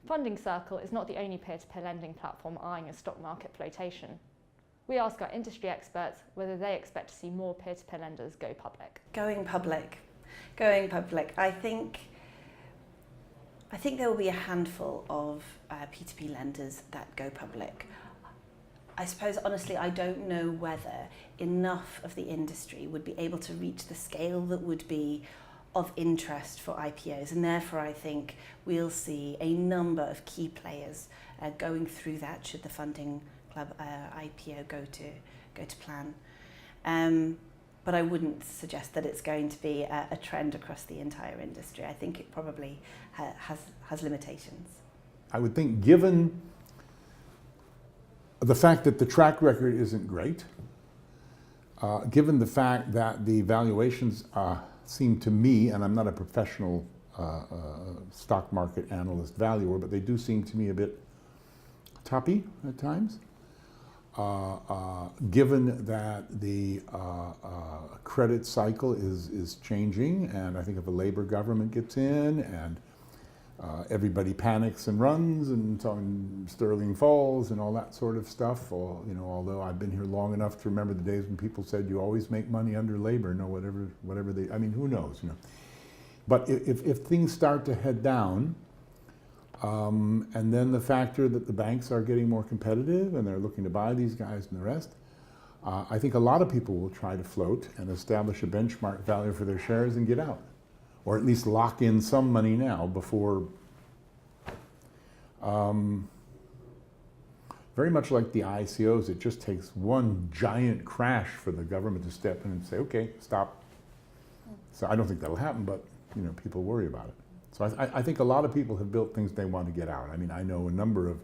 Funding Circle is not the only peer-to-peer lending platform eyeing a stock market flotation. We ask our industry experts whether they expect to see more peer-to-peer lenders go public. Going public. I think there will be a handful of P2P lenders that go public. I suppose, honestly, I don't know whether enough of the industry would be able to reach the scale that would be of interest for IPOs, and therefore I think we'll see a number of key players going through that should the Funding Club IPO go to plan. But I wouldn't suggest that it's going to be a trend across the entire industry. I think it probably has limitations. I would think, given the fact that the track record isn't great, given the fact that the valuations seem to me, and I'm not a professional stock market analyst valuer, but they do seem to me a bit toppy at times. Given that the credit cycle is changing, and I think if a Labour government gets in and everybody panics and runs and sterling falls and all that sort of stuff, or, you know, although I've been here long enough to remember the days when people said you always make money under Labour, no, whatever they, I mean, who knows, you know. But if things start to head down, and then the factor that the banks are getting more competitive and they're looking to buy these guys and the rest, I think a lot of people will try to float and establish a benchmark value for their shares and get out, or at least lock in some money now before, very much like the ICOs, it just takes one giant crash for the government to step in and say, okay, stop. So I don't think that'll happen, but, you know, people worry about it. So I think a lot of people have built things they want to get out. I mean, I know a number of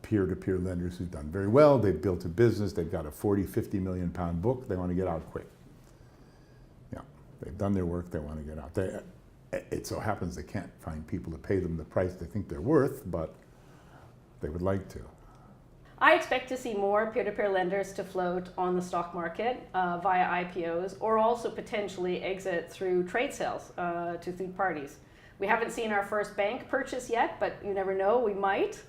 peer-to-peer lenders who've done very well. They've built a business. They've got a 40, 50 million pound book. They want to get out quick. Yeah, they've done their work. They want to get out. It so happens they can't find people to pay them the price they think they're worth, but they would like to. I expect to see more peer-to-peer lenders to float on the stock market via IPOs, or also potentially exit through trade sales to third parties. We haven't seen our first bank purchase yet, but you never know, we might.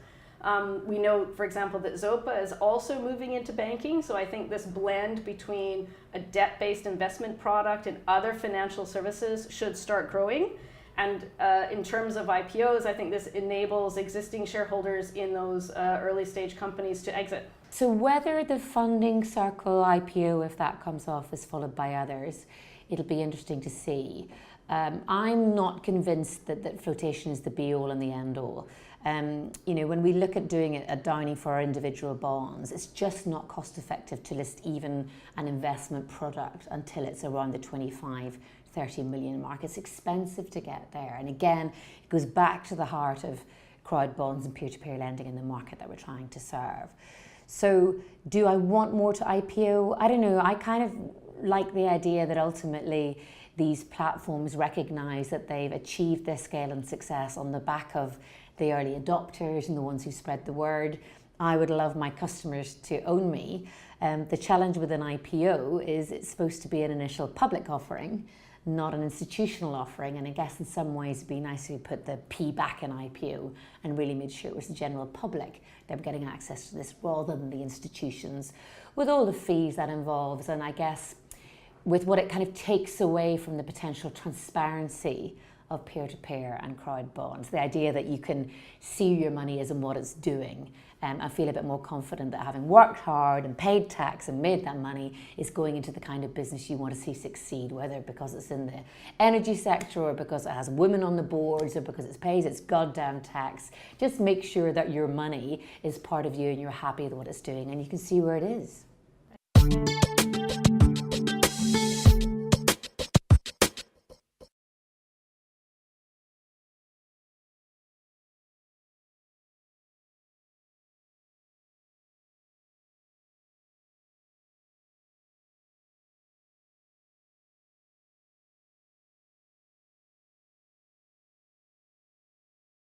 We know, for example, that Zopa is also moving into banking, so I think this blend between a debt-based investment product and other financial services should start growing. And in terms of IPOs, I think this enables existing shareholders in those early stage companies to exit. So whether the Funding Circle IPO, if that comes off, is followed by others, it'll be interesting to see. I'm not convinced that flotation is the be-all and the end-all. You know, when we look at doing it at Downing for our individual bonds, it's just not cost-effective to list even an investment product until it's around the 25, 30 million mark. It's expensive to get there. And again, it goes back to the heart of crowd bonds and peer-to-peer lending in the market that we're trying to serve. So do I want more to IPO? I don't know. I kind of like the idea that ultimately these platforms recognize that they've achieved their scale and success on the back of the early adopters and the ones who spread the word. I would love my customers to own me. The challenge with an IPO is it's supposed to be an initial public offering, not an institutional offering. And I guess in some ways it'd be nice if we put the P back in IPO and really made sure it was the general public that were getting access to this rather than the institutions, with all the fees that involves. And I guess with what it kind of takes away from the potential transparency of peer-to-peer and crowd bonds, the idea that you can see your money as in what it's doing, and feel a bit more confident that having worked hard and paid tax and made that money is going into the kind of business you want to see succeed, whether because it's in the energy sector or because it has women on the boards or because it pays its goddamn tax. Just make sure that your money is part of you and you're happy with what it's doing and you can see where it is.